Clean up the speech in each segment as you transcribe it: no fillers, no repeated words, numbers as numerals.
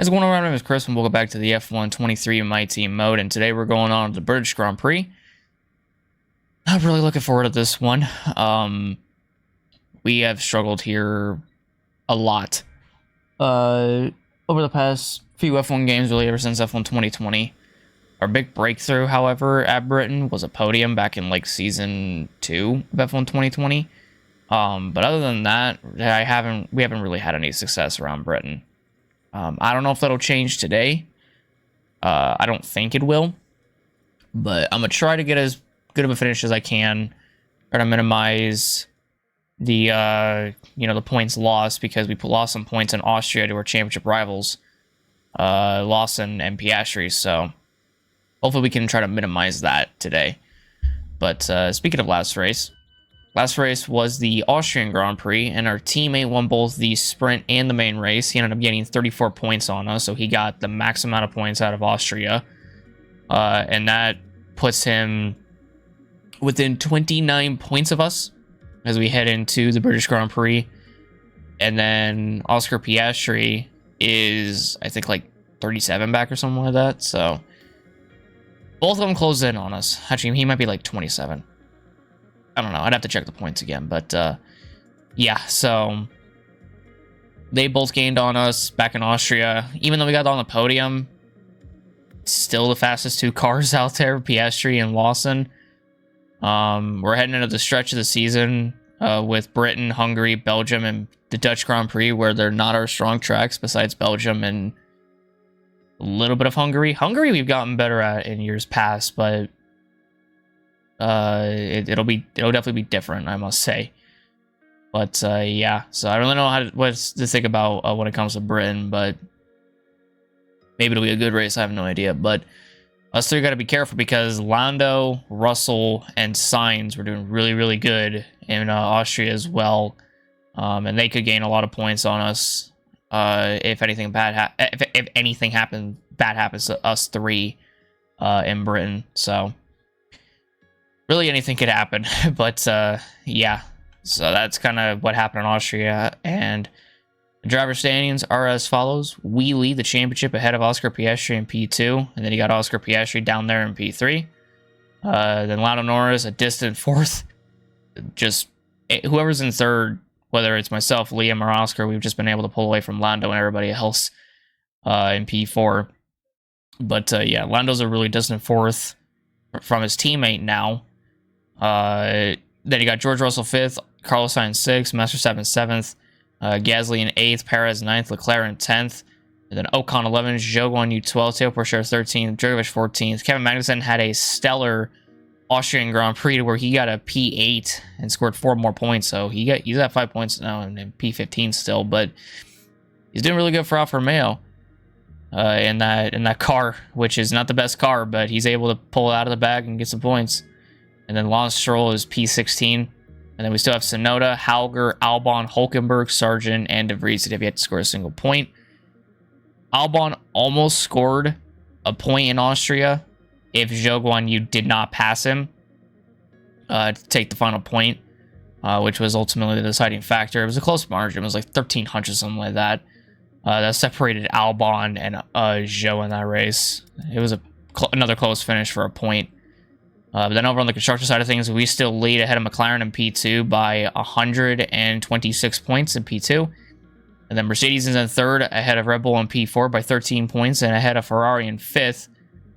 How's it going on? My name is Chris, and welcome back to the F1 23 in my team mode. And today we're going on to the British Grand Prix. Not really looking forward to this one. We have struggled here a lot over the past few F1 games, really ever since F1 2020. Our big breakthrough, however, at Britain was a podium back in like season 2 of F1 2020. But other than that, we haven't really had any success around Britain. I don't know if that'll change today. I don't think it will, but I'm gonna try to get as good of a finish as I can. Try to minimize the the points lost, because we lost some points in Austria to our championship rivals, Lawson and Piastri. So hopefully we can try to minimize that today. But speaking of last race was the Austrian Grand Prix, and our teammate won both the sprint and the main race. He ended up getting 34 points on us, so he got the max amount of points out of Austria. And that puts him within 29 points of us as we head into the British Grand Prix. And then Oscar Piastri is, I think, like 37 back or something like that. So both of them closed in on us. Actually, he might be like 27. I don't know. I'd have to check the points again. But, yeah, so they both gained on us back in Austria. Even though we got on the podium, still the fastest two cars out there, Piastri and Lawson. We're heading into the stretch of the season with Britain, Hungary, Belgium, and the Dutch Grand Prix, where they're not our strong tracks besides Belgium and a little bit of Hungary. Hungary we've gotten better at in years past, but it'll definitely be different, I must say. But yeah, so I don't really know what to think about when it comes to Britain, but maybe it'll be a good race. I have no idea. But us three got to be careful, because Lando, Russell, and Sainz were doing really, really good in Austria as well, and they could gain a lot of points on us if anything bad happens to us three in Britain. So really anything could happen. But yeah, so that's kind of what happened in Austria. And the driver standings are as follows. We lead the championship ahead of Oscar Piastri in P2, and then you got Oscar Piastri down there in P3. Then Lando Norris a distant fourth. Just whoever's in third, whether it's myself, Liam, or Oscar, we've just been able to pull away from Lando and everybody else in P4. But yeah, Lando's a really distant fourth from his teammate now. Then you got George Russell 5th, Carlos Sainz 6th, Master 7th, Gasly in 8th, Perez 9th, Leclerc in 10th, and then Ocon 11th, Zhou Guanyu 12th, Teo Pourchaire 13th, Drogovic 14th. Kevin Magnussen had a stellar Austrian Grand Prix where he got a P8 and scored 4 more points, so he's at 5 points now and P15 still, but he's doing really good for Alfa Romeo in that car, which is not the best car, but he's able to pull it out of the bag and get some points. And then Lance Stroll is P16. And then we still have Sonoda, Hauger, Albon, Hulkenberg, Sargent, and De Vries that have yet to score a single point. Albon almost scored a point in Austria if Zhou Guanyu did not pass him to take the final point, which was ultimately the deciding factor. It was a close margin. It was like 1,300, something like that. That separated Albon and Zhou in that race. It was another close finish for a point. But then over on the constructor side of things, we still lead ahead of McLaren in P2 by 126 points in P2. And then Mercedes is in third ahead of Red Bull in P4 by 13 points, and ahead of Ferrari in fifth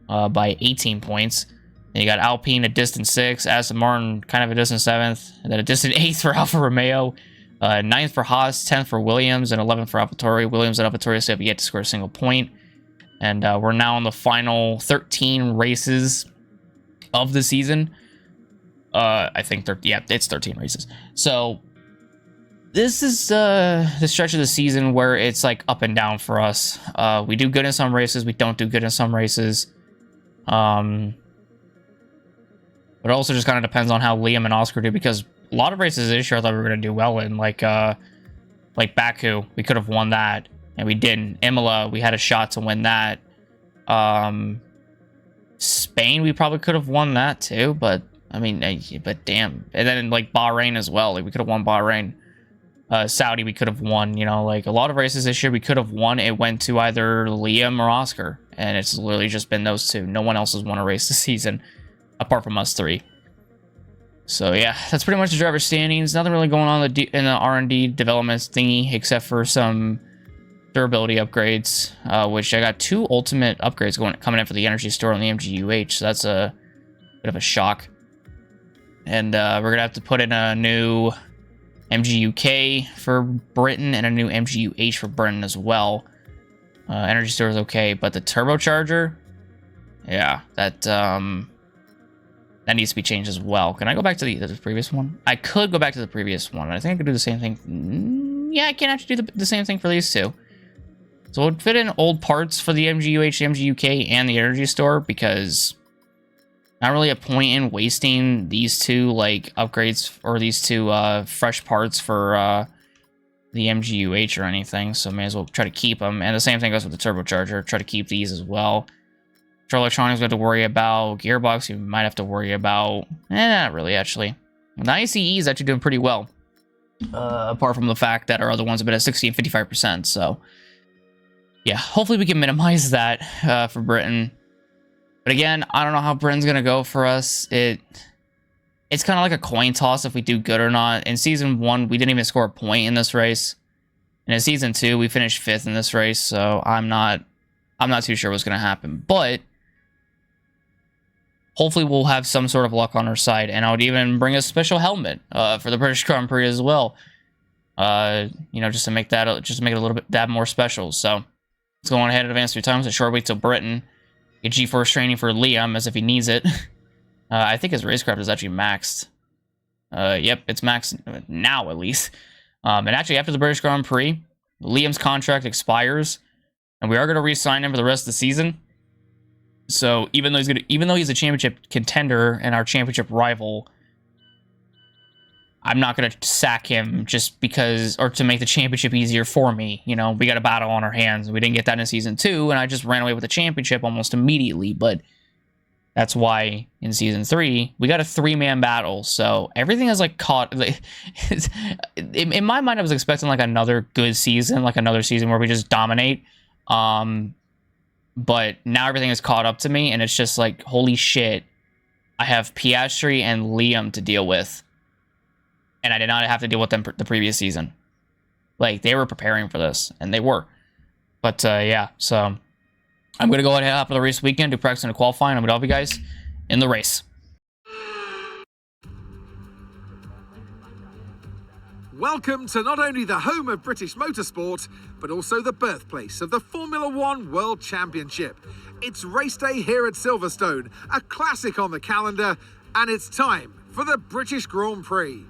by 18 points. And you got Alpine a distant 6th, Aston Martin kind of a distant 7th, and then a distant 8th for Alfa Romeo, 9th for Haas, 10th for Williams, and 11th for AlphaTauri. Williams and AlphaTauri still have yet to score a single point. And we're now on the final 13 races of the season. I think it's 13 races. So this is the stretch of the season where it's like up and down for us. We do good in some races, we don't do good in some races. But it also just kind of depends on how Liam and Oscar do, because a lot of races this year I thought we were going to do well in, like Baku, we could have won that and we didn't. Imola, we had a shot to win that. Spain, we probably could have won that too, but I mean, but damn. And then like Bahrain as well, like we could have won Bahrain. Saudi, we could have won. You know, like a lot of races this year, we could have won. It went to either Liam or Oscar, and it's literally just been those two. No one else has won a race this season, apart from us three. So yeah, that's pretty much the driver standings. Nothing really going on in the R&D development thingy, except for some durability upgrades, which I got 2 ultimate upgrades coming in for the energy store on the MGUH. So that's a bit of a shock. And we're gonna have to put in a new MGUK for Britain and a new MGUH for Britain as well. Energy store is okay, but the turbocharger, yeah, that needs to be changed as well. Can I go back to the previous one? I could go back to the previous one. I think I could do the same thing. Yeah, I can actually do the same thing for these two. So we'll fit in old parts for the MGUH, MGUK, and the energy store, because not really a point in wasting these two like upgrades or these two fresh parts for the MGUH or anything. So may as well try to keep them. And the same thing goes with the turbocharger. Try to keep these as well. Control electronics we have to worry about. Gearbox you might have to worry about. Not really, actually. The ICE is actually doing pretty well. Apart from the fact that our other ones have been at 60 and 55%. So yeah, hopefully we can minimize that for Britain. But again, I don't know how Britain's going to go for us. It's kind of like a coin toss if we do good or not. In Season 1, we didn't even score a point in this race. And in Season 2, we finished 5th in this race. So I'm not too sure what's going to happen. But hopefully we'll have some sort of luck on our side. And I would even bring a special helmet for the British Grand Prix as well. You know, just to make it a little bit that more special. So let's go on ahead and advance 3 times. A short wait till Britain. Get G-force training for Liam as if he needs it. I think his racecraft is actually maxed. Yep, it's maxed now at least. And actually after the British Grand Prix, Liam's contract expires, and we are going to re-sign him for the rest of the season. So even though he's a championship contender and our championship rival, I'm not going to sack him just because, or to make the championship easier for me. You know, we got a battle on our hands. We didn't get that in Season 2, and I just ran away with the championship almost immediately. But that's why in Season 3, we got a 3-man battle. So everything is like caught. In my mind, I was expecting like another good season, like another season where we just dominate. But now everything is caught up to me, and it's just like, holy shit, I have Piastri and Liam to deal with. And I did not have to deal with them the previous season. Like, they were preparing for this, and they were. But, yeah, so I'm going to go ahead and head out for the race weekend, do practice and qualifying. I'm going to help you guys in the race. Welcome to not only the home of British motorsport, but also the birthplace of the Formula One World Championship. It's race day here at Silverstone, a classic on the calendar, and it's time for the British Grand Prix.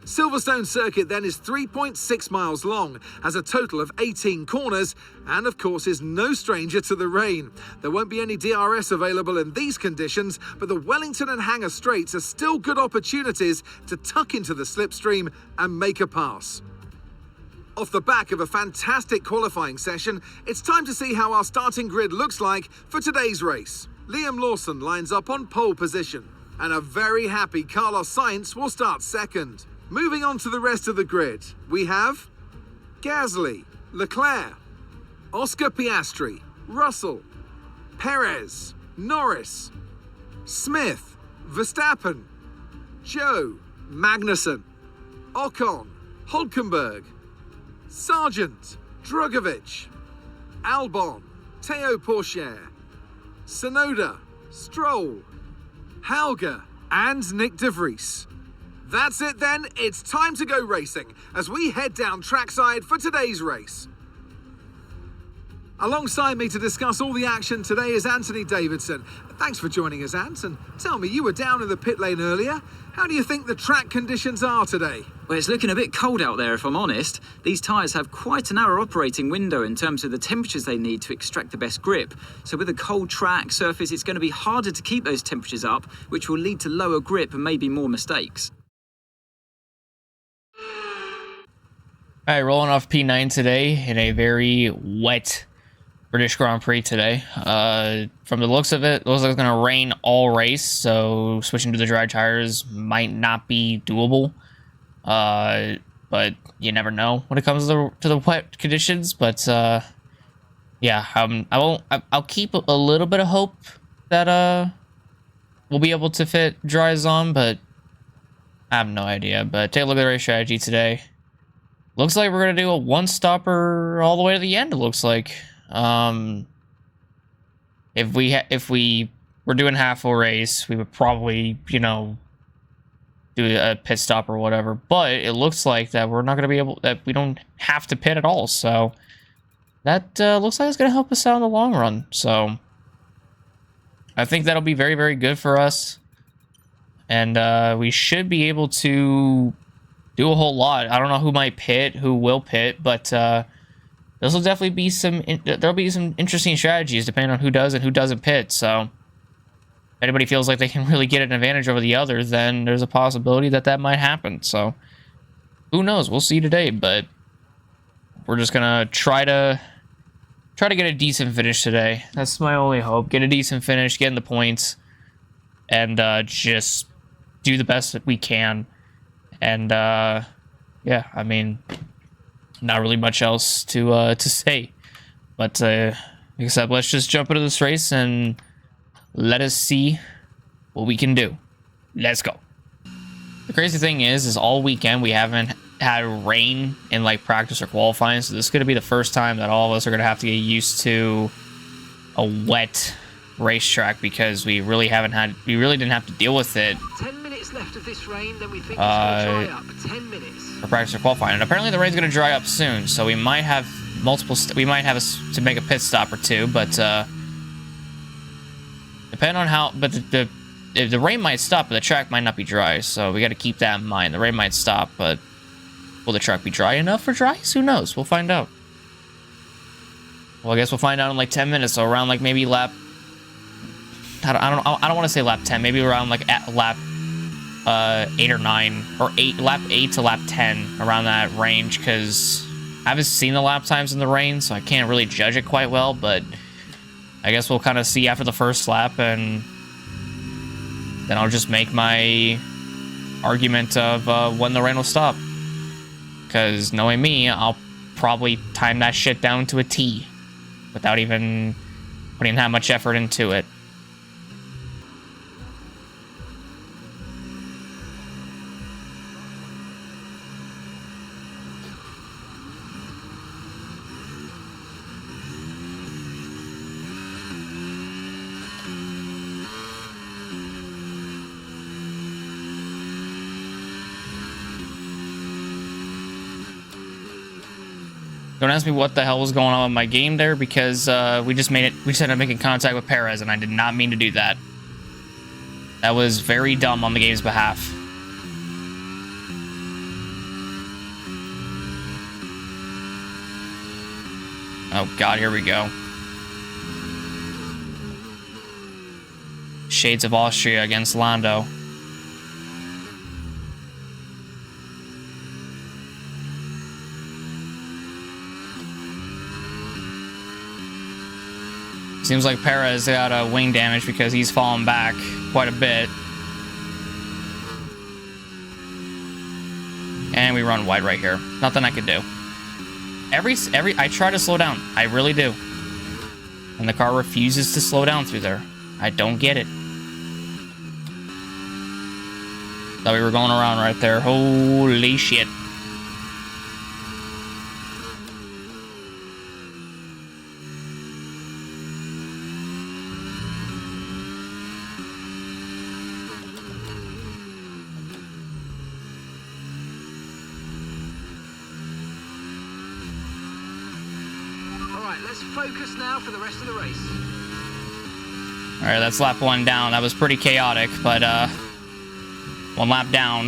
Silverstone circuit then is 3.6 miles long, has a total of 18 corners, and of course is no stranger to the rain. There won't be any DRS available in these conditions, but the Wellington and Hangar straights are still good opportunities to tuck into the slipstream and make a pass. Off the back of a fantastic qualifying session, it's time to see how our starting grid looks like for today's race. Liam Lawson lines up on pole position, and a very happy Carlos Sainz will start second. Moving on to the rest of the grid, we have Gasly, Leclerc, Oscar Piastri, Russell, Perez, Norris, Smith, Verstappen, Joe, Magnussen, Ocon, Hulkenberg, Sargent, Drugovich, Albon, Teo Pourchaire, Tsunoda, Stroll, Hauger, and Nick De Vries. That's it then, it's time to go racing as we head down trackside for today's race. Alongside me to discuss all the action today is Anthony Davidson. Thanks for joining us, Ant, and tell me, you were down in the pit lane earlier. How do you think the track conditions are today? Well, it's looking a bit cold out there, if I'm honest. These tyres have quite a narrow operating window in terms of the temperatures they need to extract the best grip. So with a cold track surface, it's going to be harder to keep those temperatures up, which will lead to lower grip and maybe more mistakes. All right, rolling off P9 today in a very wet British Grand Prix today. From the looks of it looks like it's going to rain all race, so switching to the dry tires might not be doable. but you never know when it comes to the wet conditions. But yeah, I'll keep a little bit of hope that we'll be able to fit dries on, but I have no idea. But take a look at the race strategy today. Looks like we're gonna do a one-stopper all the way to the end. It looks like if we were doing half full race, we would probably, you know, do a pit stop or whatever. But it looks like that we're not gonna be able, that we don't have to pit at all. So that looks like it's gonna help us out in the long run. So I think that'll be very, very good for us, and we should be able to do a whole lot. I don't know who might pit, who will pit, but this will definitely be there'll be some interesting strategies depending on who does and who doesn't pit. So if anybody feels like they can really get an advantage over the other, then there's a possibility that that might happen. So who knows? We'll see today, but we're just gonna try to get a decent finish today. That's my only hope. Get a decent finish, get in the points, and just do the best that we can. And yeah, I mean, not really much else to say, but except let's just jump into this race and let us see what we can do. Let's go. The crazy thing is all weekend we haven't had rain in like practice or qualifying, so this is going to be the first time that all of us are going to have to get used to a wet racetrack, because we really didn't have to deal with it 10 minutes left of this rain, then we think it's going to dry up. 10 minutes. For practice or qualifying, and apparently the rain's going to dry up soon, so we might have we might have to make a pit stop or two, but depending on how, but if the rain might stop, but the track might not be dry, so we got to keep that in mind. The rain might stop, but will the track be dry enough for dries? Who knows? We'll find out. Well, I guess we'll find out in like 10 minutes, so around like maybe lap, I don't want to say lap 10, maybe around like at lap 8 or 9, or lap 8 to lap 10, around that range, because I haven't seen the lap times in the rain, so I can't really judge it quite well, but I guess we'll kind of see after the first lap, and then I'll just make my argument of when the rain will stop. Because knowing me, I'll probably time that shit down to a T without even putting that much effort into it. Don't ask me what the hell was going on with my game there, because we just ended up making contact with Perez, and I did not mean to do that. That was very dumb on the game's behalf. Oh god, here we go. Shades of Austria against Lando. Seems like Perez got wing damage because he's fallen back quite a bit. And we run wide right here. Nothing I could do. I try to slow down. I really do. And the car refuses to slow down through there. I don't get it. Thought we were going around right there. Holy shit. Let's focus now for the rest of the race. Alright, that's lap 1 down. That was pretty chaotic, but 1 lap down.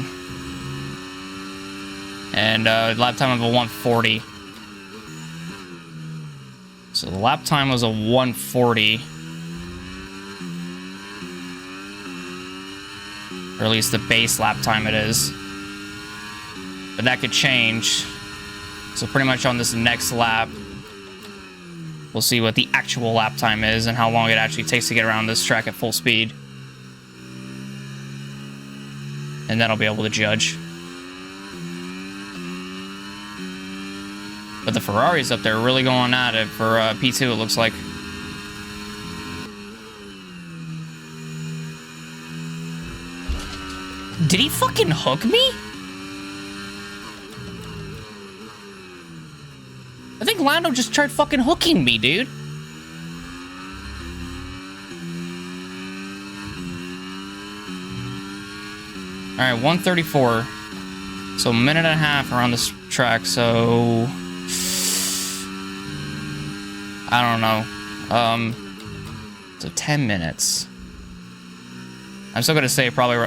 And lap time of a 140. So the lap time was a 140. Or at least the base lap time it is. But that could change. So pretty much on this next lap, we'll see what the actual lap time is and how long it actually takes to get around this track at full speed. And then I'll be able to judge. the Ferraris up there really going at it for P2, it looks like. Did he fucking hook me? I think Lando just tried fucking hooking me, dude. Alright, 134. So a minute and a half around this track, so... I don't know. So 10 minutes. I'm still gonna say probably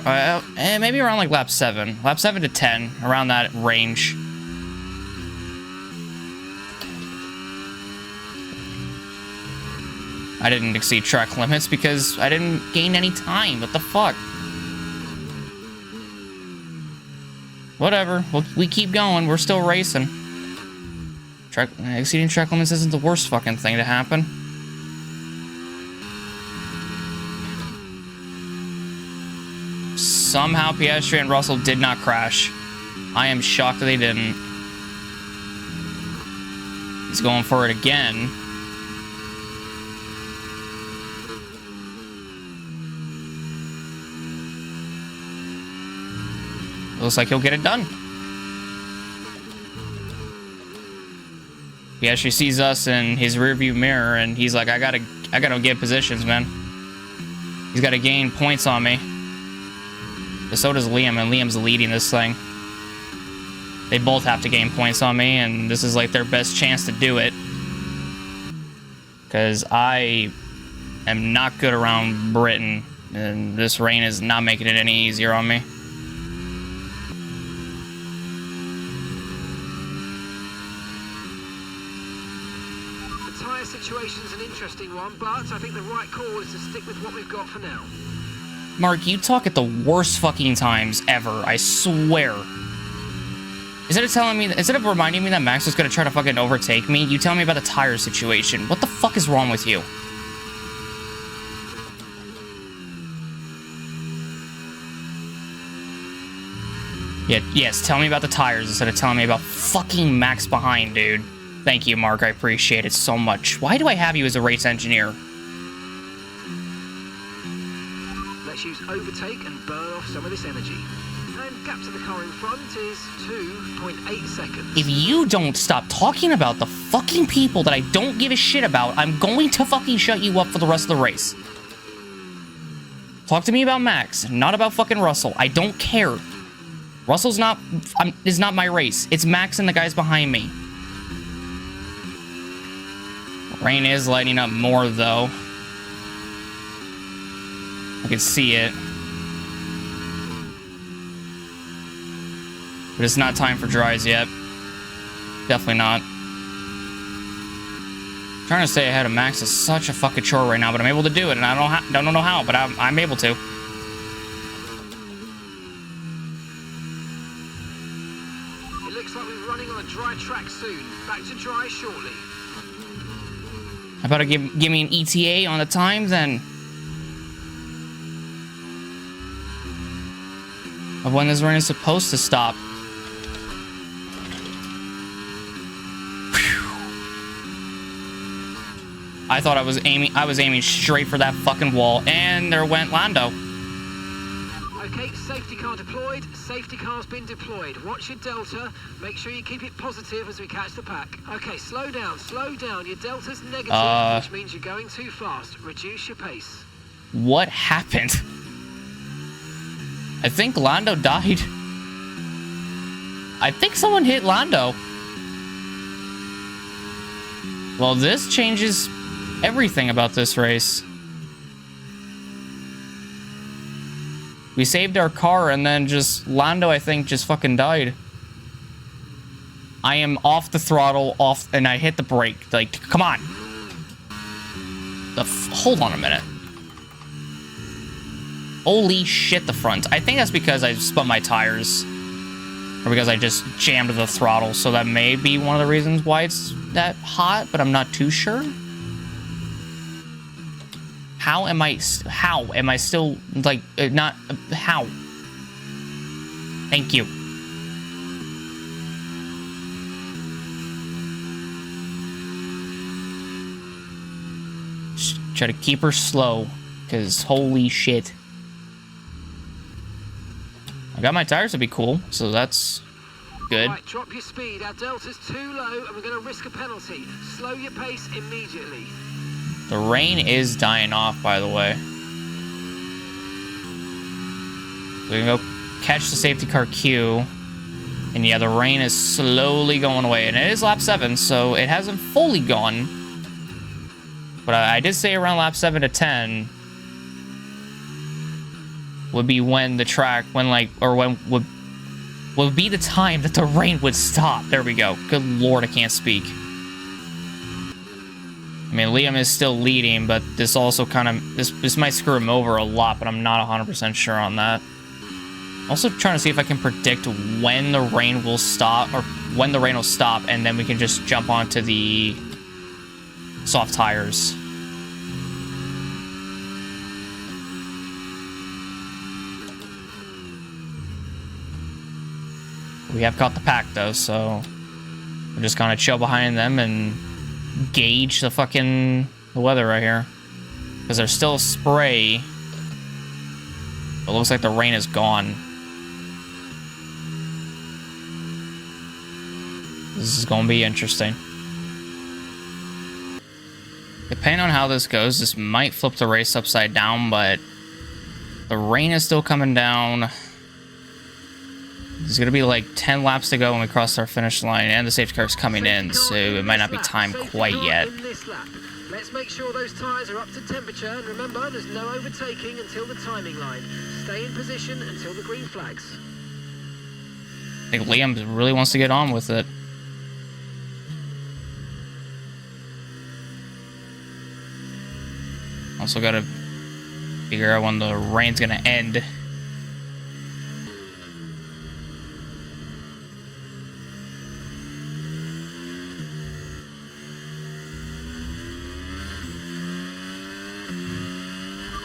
maybe around like lap 7. Lap 7 to 10, around that range. I didn't exceed track limits because I didn't gain any time. What the fuck? Whatever. We keep going. We're still racing. Exceeding track limits isn't the worst fucking thing to happen. Somehow Piastri and Russell did not crash. I am shocked that they didn't. He's going for it again. Looks like he'll get it done. He actually sees us in his rearview mirror, and he's like, I gotta get positions, man. He's gotta gain points on me. But so does Liam, and Liam's leading this thing. They both have to gain points on me, and this is like their best chance to do it. Because I am not good around Britain, and this rain is not making it any easier on me. Situation's an interesting one, but I think the right call is to stick with what we've got for now. Mark, you talk at the worst fucking times ever, I swear. Instead of reminding me that Max was gonna try to fucking overtake me, you tell me about the tire situation. What the fuck is wrong with you? Yeah, yes, tell me about the tires instead of telling me about fucking Max behind, dude. Thank you, Mark. I appreciate it so much. Why do I have you as a race engineer? Let's use overtake and burn off some of this energy. And gap to the car in front is 2.8 seconds. If you don't stop talking about the fucking people that I don't give a shit about, I'm going to fucking shut you up for the rest of the race. Talk to me about Max, not about fucking Russell. I don't care. Russell's is not my race. It's Max and the guys behind me. Rain is lighting up more, though. I can see it. But it's not time for dries yet. Definitely not. Trying to stay ahead of Max is such a fucking chore right now, but I'm able to do it, and I don't know how, but I'm able to. It looks like we're running on a dry track soon. Back to dry shortly. How about to give me an ETA on the time, then? Of when this rain is supposed to stop. Whew. I thought I was aiming straight for that fucking wall, and there went Lando. Okay, safety car deployed. Safety car's been deployed. Watch your delta. Make sure you keep it positive as we catch the pack. Okay, slow down, slow down. Your delta's negative, which means you're going too fast. Reduce your pace. What happened? I think Lando died. I think someone hit Lando. Well, this changes everything about this race. We saved our car, and then just Lando, I think, just fucking died. I am off the throttle, and I hit the brake. Like, come on. Hold on a minute. Holy shit, the front. I think that's because I spun my tires. Or because I just jammed the throttle, so that may be one of the reasons why it's that hot, but I'm not too sure. How am I still, like, not, how? Thank you. Try to keep her slow, because holy shit. I got my tires to be cool, so that's good. Right, drop your speed. Our delta's too low, and we're going to risk a penalty. Slow your pace immediately. The rain is dying off, by the way. We're going to go catch the safety car queue. And yeah, the rain is slowly going away. And it is lap 7, so it hasn't fully gone. But I did say around lap 7 to 10 would be when the track, when would be the time that the rain would stop. There we go. Good lord, I can't speak. I mean, Liam is still leading, but this also kind of, this might screw him over a lot, but I'm not 100% sure on that. Also trying to see if I can predict when the rain will stop, or when the rain will stop, and then we can just jump onto the soft tires. We have caught the pack, though, so we're just gonna chill behind them and gauge the weather right here. Because there's still spray. It looks like the rain is gone. This is going to be interesting. Depending on how this goes, this might flip the race upside down, but the rain is still coming down. There's going to be like 10 laps to go when we cross our finish line, and the safety car is coming in, so it might not be timed quite yet. Let's make sure those tyres are up to temperature, and remember, there's no overtaking until the timing line. Stay in position until the green flags. I think Liam really wants to get on with it. Also got to figure out when the rain's going to end.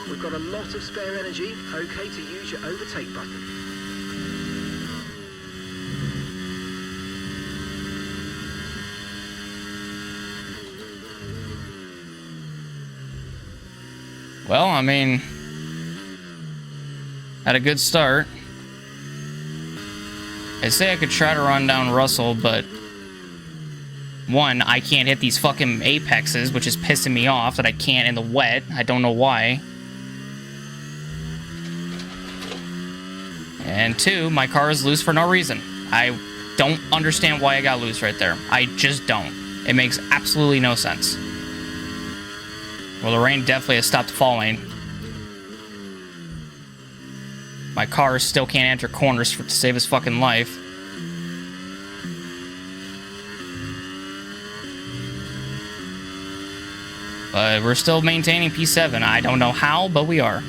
We've got a lot of spare energy. Okay to use your overtake button. Well, I mean, had a good start. I'd say I could try to run down Russell, but one, I can't hit these fucking apexes, which is pissing me off that I can't in the wet. I don't know why. And two, my car is loose for no reason. I don't understand why I got loose right there. I just don't. It makes absolutely no sense. Well, the rain definitely has stopped falling. My car still can't enter corners to save his fucking life. But we're still maintaining P7. I don't know how, but we are.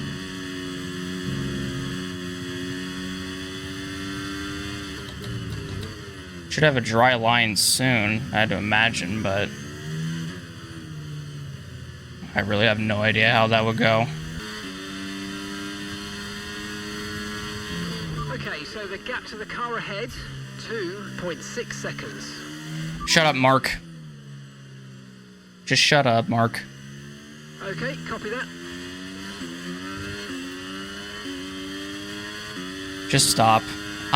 Should have a dry line soon, I had to imagine, but I really have no idea how that would go. Okay, so the gap to the car ahead, 2.6 seconds. Shut up, Mark. Just shut up, Mark. Okay, copy that. Just stop.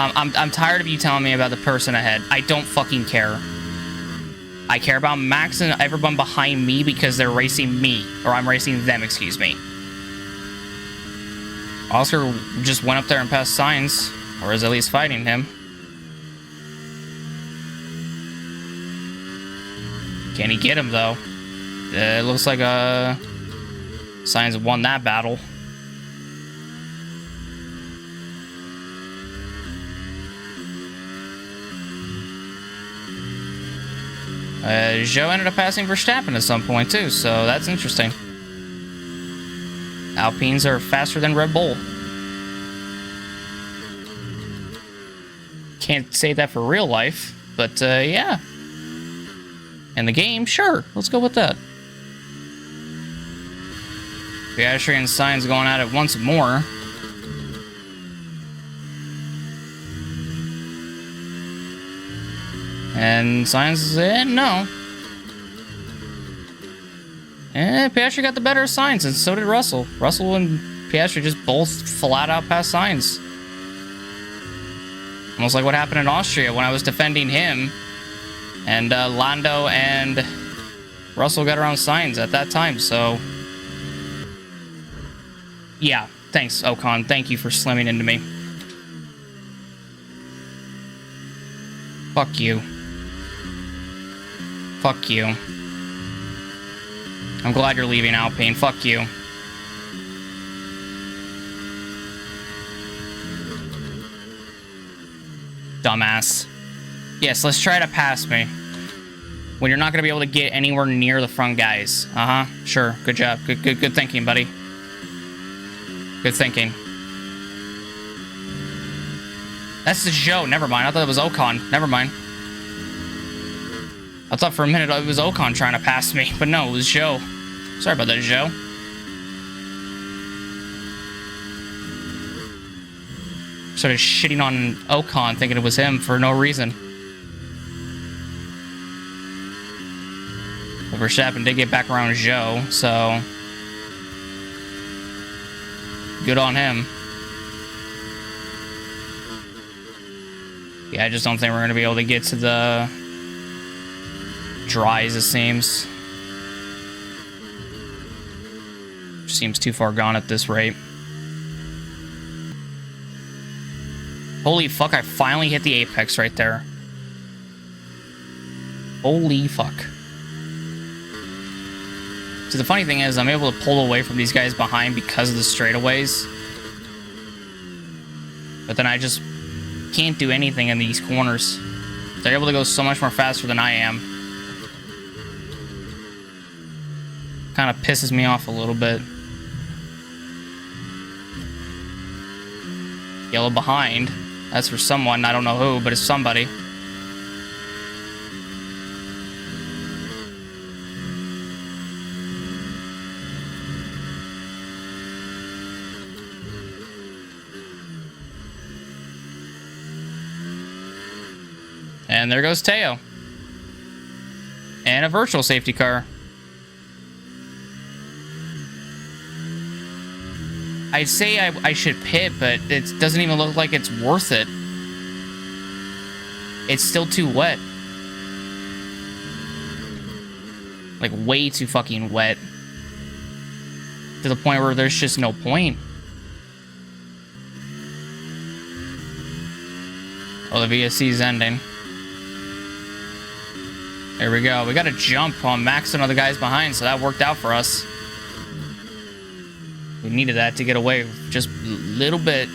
I'm tired of you telling me about the person ahead. I don't fucking care. I care about Max and everyone behind me because they're racing me. Or I'm racing them, excuse me. Oscar just went up there and passed Sainz. Or is at least fighting him. Can he get him, though? It looks like Sainz won that battle. Joe ended up passing Verstappen at some point, too, so that's interesting. Alpines are faster than Red Bull. Can't say that for real life, but yeah. In the game, sure, let's go with that. Piastri and Sainz going at it once more. And Sainz is no. Piastri got the better of Sainz, and so did Russell. Russell and Piastri just both flat out passed Sainz. Almost like what happened in Austria when I was defending him, and Lando and Russell got around Sainz at that time, so... Yeah, thanks, Ocon. Thank you for slamming into me. Fuck you. Fuck you. I'm glad you're leaving, Alpine. Fuck you. Dumbass. Yes, let's try to pass me. When you're not going to be able to get anywhere near the front guys. Uh-huh. Sure. Good job. Good thinking, buddy. Good thinking. That's the Joe. Never mind. I thought it was Ocon. Never mind. I thought for a minute it was Ocon trying to pass me, but no, it was Joe. Sorry about that, Joe. Started shitting on Ocon, thinking it was him for no reason. But Verstappen did get back around Joe, so... Good on him. Yeah, I just don't think we're going to be able to get to the dries, it seems. Seems too far gone at this rate. Holy fuck, I finally hit the apex right there. Holy fuck. So the funny thing is, I'm able to pull away from these guys behind because of the straightaways. But then I just can't do anything in these corners. They're able to go so much more faster than I am. Kind of pisses me off a little bit. Yellow behind. That's for someone. I don't know who, but it's somebody. And there goes Teo. And a virtual safety car. I'd say I should pit, but it doesn't even look like it's worth it. It's still too wet. Like, way too fucking wet. To the point where there's just no point. Oh, the VSC is ending. There we go. We got a jump on Max and other guys behind, so that worked out for us. We needed that to get away just a little bit.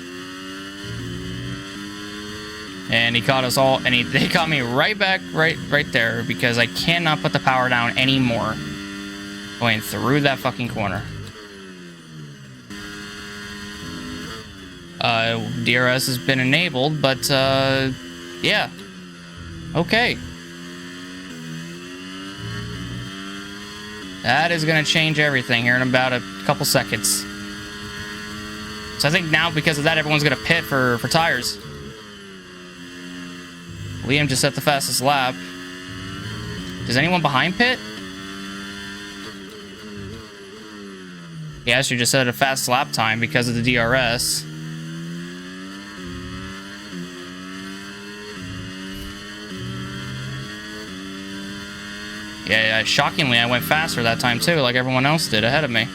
And he caught us all, and they caught me right back, right there, because I cannot put the power down anymore. Going through that fucking corner. DRS has been enabled, but, yeah. Okay. That is going to change everything here in about a couple seconds. So I think now, because of that, everyone's going to pit for tires. Liam just set the fastest lap. Does anyone behind pit? Yes, you just set a fast lap time because of the DRS. Yeah, shockingly, I went faster that time too, like everyone else did ahead of me.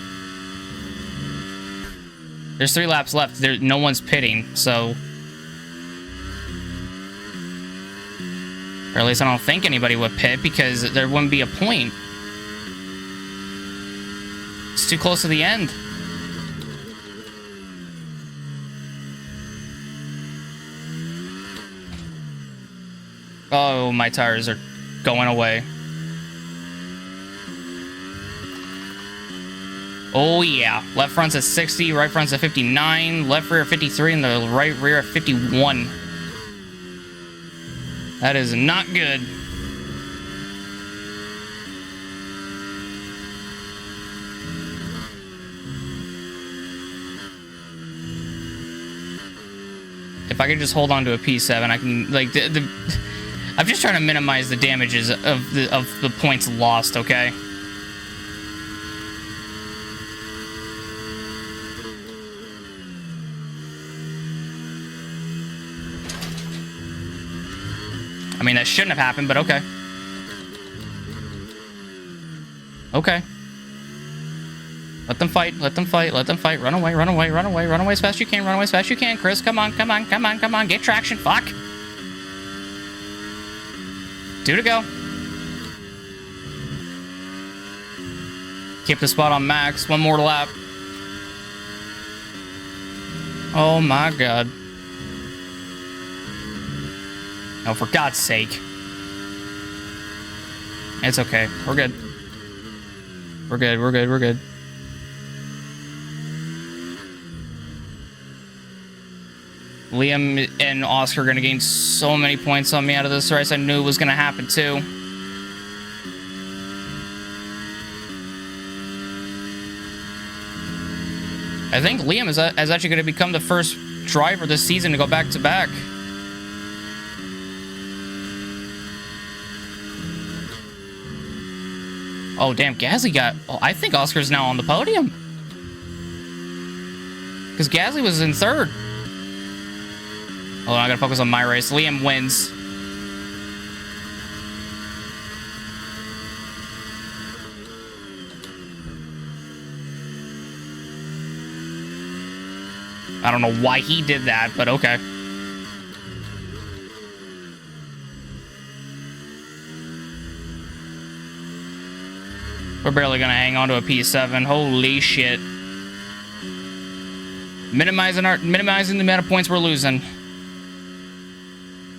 There's 3 laps left. No one's pitting, so... Or at least I don't think anybody would pit, because there wouldn't be a point. It's too close to the end. Oh, my tires are going away. Oh yeah, left front's at 60, right front's at 59, left rear 53, and the right rear at 51. That is not good. If I could just hold on to a P7, I can, like, I'm just trying to minimize the damages of the points lost, okay? mean, that shouldn't have happened, but okay. Okay. Let them fight. Let them fight. Let them fight. Run away. Run away. Run away. Run away as fast as you can. Run away as fast as you can. Chris, come on. Come on. Come on. Come on. Get traction. Fuck. 2 to go. Keep the spot on Max. 1 more lap. Oh my god. Oh, for God's sake. It's okay. We're good. We're good. We're good. We're good. Liam and Oscar are going to gain so many points on me out of this race. I knew it was going to happen too. I think Liam is actually going to become the first driver this season to go back-to-back. Oh, damn, Gasly got... Oh, I think Oscar's now on the podium. Because Gasly was in 3rd. Hold on, I gotta focus on my race. Liam wins. I don't know why he did that, but okay. We're barely gonna hang on to a P7. Holy shit. Minimizing the amount of points we're losing.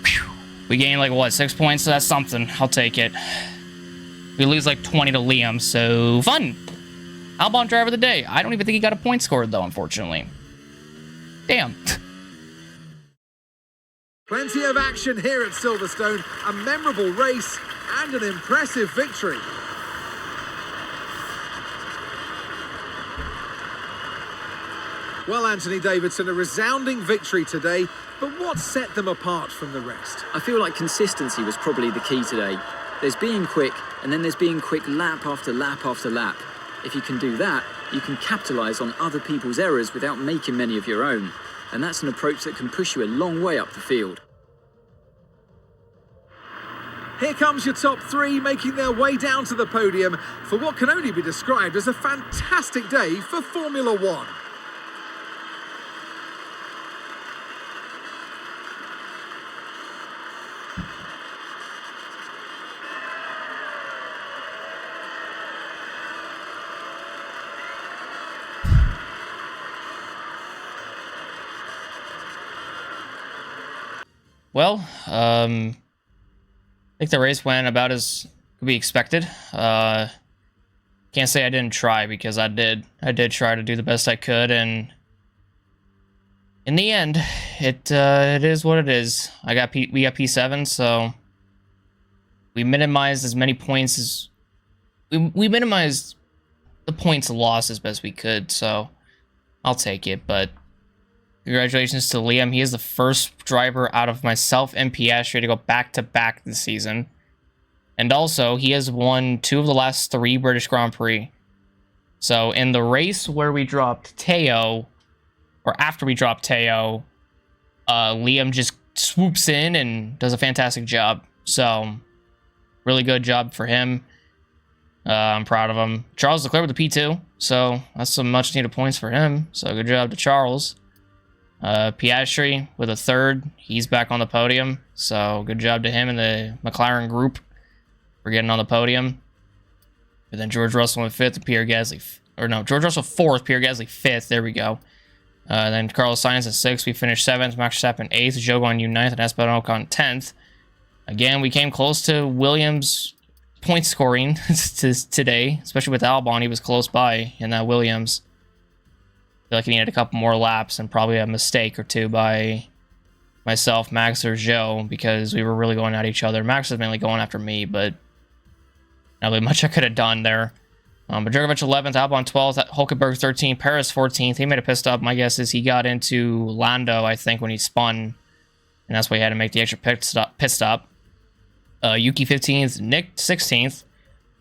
Whew. We gained like what, 6 points? So that's something. I'll take it. We lose like 20 to Liam, so fun. Albon driver of the day. I don't even think he got a point scored though, unfortunately. Damn. Plenty of action here at Silverstone. A memorable race and an impressive victory. Well, Anthony Davidson, a resounding victory today, but what set them apart from the rest? I feel like consistency was probably the key today. There's being quick, and then there's being quick lap after lap after lap. If you can do that, you can capitalise on other people's errors without making many of your own. And that's an approach that can push you a long way up the field. Here comes your top 3 making their way down to the podium for what can only be described as a fantastic day for Formula One. Well, I think the race went about as could be expected. Can't say I didn't try, because I did. I did try to do the best I could, and in the end, it is what it is. We got P7, so we minimized as many points as we minimized the points lost as best we could. So I'll take it, but. Congratulations to Liam. He is the first driver out of myself and Piastri to go back-to-back this season. And also, he has won 2 of the last 3 British Grand Prix. So, in the race where we dropped Teo, or after we dropped Teo, Liam just swoops in and does a fantastic job. So, really good job for him. I'm proud of him. Charles Leclerc with the P2, so that's some much-needed points for him. So, good job to Charles. Piastri with a 3rd. He's back on the podium. So good job to him and the McLaren group for getting on the podium. And then George Russell in 5th, Pierre Gasly, George Russell 4th, Pierre Gasly 5th. There we go. Then Carlos Sainz at 6th. We finished 7th. Max Verstappen 8th. Zhou Guanyu 9th, and Esteban Ocon 10th. Again, we came close to Williams' point scoring today, especially with Albon. He was close by in that Williams. I feel like he needed a couple more laps and probably a mistake or 2 by myself, Max, or Zhou, because we were really going at each other. Max was mainly going after me, but not really much I could have done there. But Djokovic 11th, Albon 12th, Hulkenberg 13th, Perez 14th. He made a pit stop. My guess is he got into Lando, I think, when he spun, and that's why he had to make the extra pit stop. Yuki 15th, Nick 16th,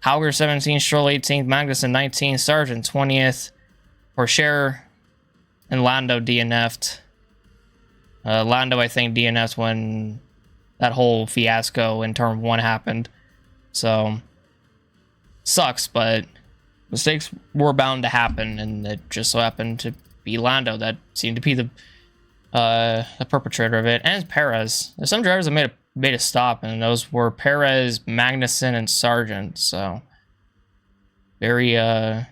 Hauger 17th, Stroll 18th, Magnussen 19th, Sargent 20th, Pourchaire and Lando DNF'd. Lando, I think, DNF'd when that whole fiasco in turn 1 happened. So, sucks, but mistakes were bound to happen, and it just so happened to be Lando that seemed to be the perpetrator of it, and Perez. There's some drivers that made a stop, and those were Perez, Magnussen, and Sargent. So very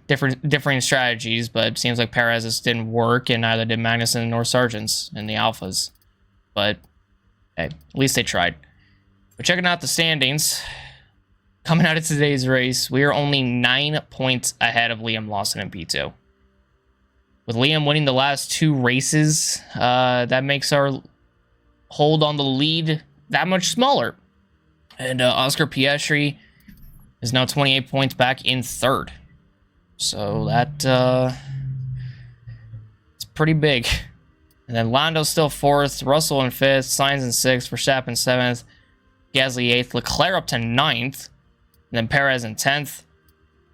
differing strategies, but it seems like Perez's didn't work, and neither did Magnussen nor Sargent's in the Alphas. But hey, at least they tried. But checking out the standings, coming out of today's race, we are only 9 points ahead of Liam Lawson in P2. With Liam winning the last 2 races, that makes our hold on the lead that much smaller. And Oscar Piastri is now 28 points back in 3rd. So that it's pretty big. And then Lando's still 4th, Russell in 5th, Sainz in 6th, Verstappen 7th, Gasly 8th, Leclerc up to 9th, and then Perez in 10th.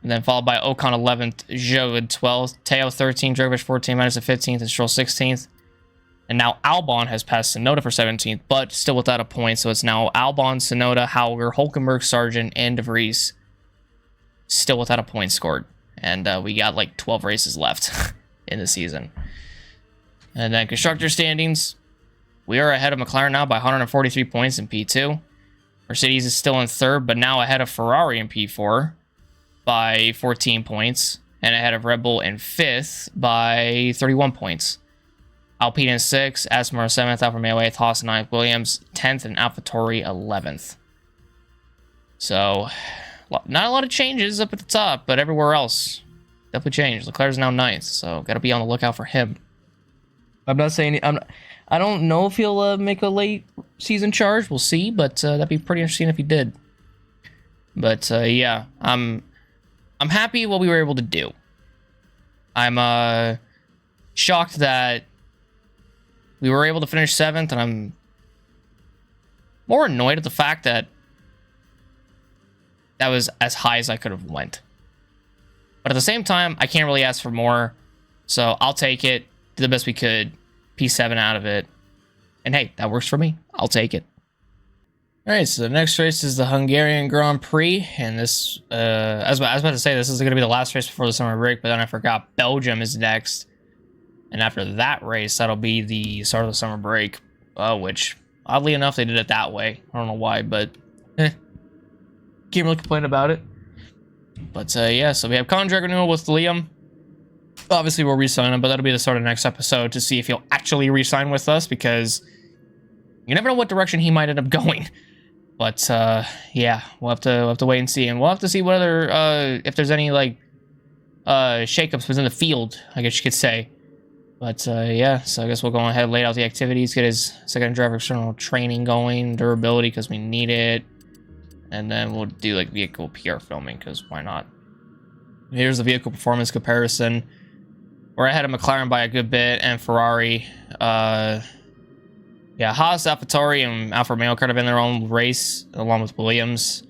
And then followed by Ocon 11th, Zhou in 12th, Teo 13th, Drogovic 14th, Magnussen 15th, and Stroll 16th. And now Albon has passed Tsunoda for 17th, but still without a point. So it's now Albon, Tsunoda, Hauger, Hulkenberg, Sargent, and De Vries. Still without a point scored. And we got like 12 races left in the season. And then constructor standings. We are ahead of McLaren now by 143 points in P2. Mercedes is still in 3rd, but now ahead of Ferrari in P4. By 14 points, and ahead of Red Bull in 5th by 31 points. Alpine in 6th, Aston Martin 7th, Alfa Romeo 8th, Haas 9th, Williams 10th, and AlphaTauri 11th. So, not a lot of changes up at the top, but everywhere else definitely changed. Leclerc's now 9th, so gotta be on the lookout for him. I'm not saying I don't know if he'll make a late season charge. We'll see, but that'd be pretty interesting if he did. But yeah, I'm happy what we were able to do. I'm shocked that we were able to finish 7th, and I'm more annoyed at the fact that that was as high as I could have went. But at the same time, I can't really ask for more, so I'll take it, do the best we could, P7 out of it, and hey, that works for me. I'll take it. Alright, so the next race is the Hungarian Grand Prix, and this, I was about to say this is going to be the last race before the summer break, but then I forgot Belgium is next, and after that race, that'll be the start of the summer break, which, oddly enough, they did it that way. I don't know why, but, can't really complain about it. But, yeah, so we have contract renewal with Liam. Obviously, we'll re-sign him, but that'll be the start of the next episode to see if he'll actually re-sign with us, because you never know what direction he might end up going. But, yeah, we'll have to wait and see. And we'll have to see what other, if there's any, like, shakeups within the field, I guess you could say. But, yeah, so I guess we'll go ahead and lay out the activities, get his second driver external training going, durability, because we need it. And then we'll do, like, vehicle PR filming, because why not? Here's the vehicle performance comparison. We're ahead of McLaren by a good bit, and Ferrari, yeah, Haas, AlphaTauri, and Alfa Romeo kind of in their own race, along with Williams.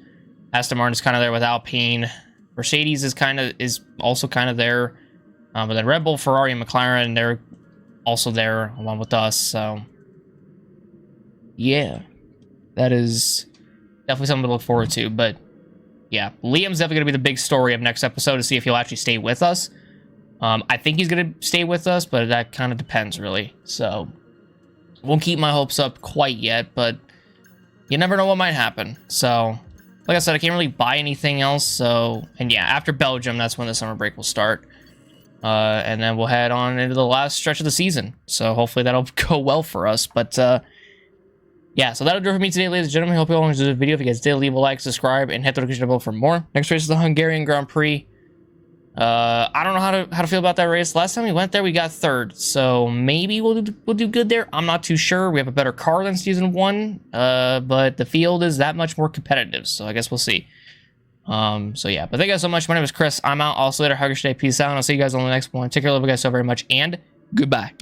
Aston Martin's kind of there with Alpine. Mercedes is also kind of there. But then Red Bull, Ferrari, and McLaren, they're also there along with us. So, yeah, that is definitely something to look forward to. But, yeah, Liam's definitely going to be the big story of next episode to see if he'll actually stay with us. I think he's going to stay with us, but that kind of depends, really. So, won't keep my hopes up quite yet, but you never know what might happen. So, like I said, I can't really buy anything else. So, and yeah, after Belgium, that's when the summer break will start. And then we'll head on into the last stretch of the season. So, hopefully that'll go well for us. But, yeah, so that'll do it for me today, ladies and gentlemen. Hope you all enjoyed the video. If you guys did, leave a like, subscribe, and hit the notification bell for more. Next race is the Hungarian Grand Prix. I don't know how to feel about that race. Last time we went there, we got 3rd, so maybe we'll do good there. I'm not too sure. We have a better car than season 1, but the field is that much more competitive, so I guess we'll see. So yeah, but thank you guys so much. My name is Chris. I'm out. I'll see you later. Have a good day. Peace out, and I'll see you guys on the next one. Take care. Love you guys so very much, and goodbye.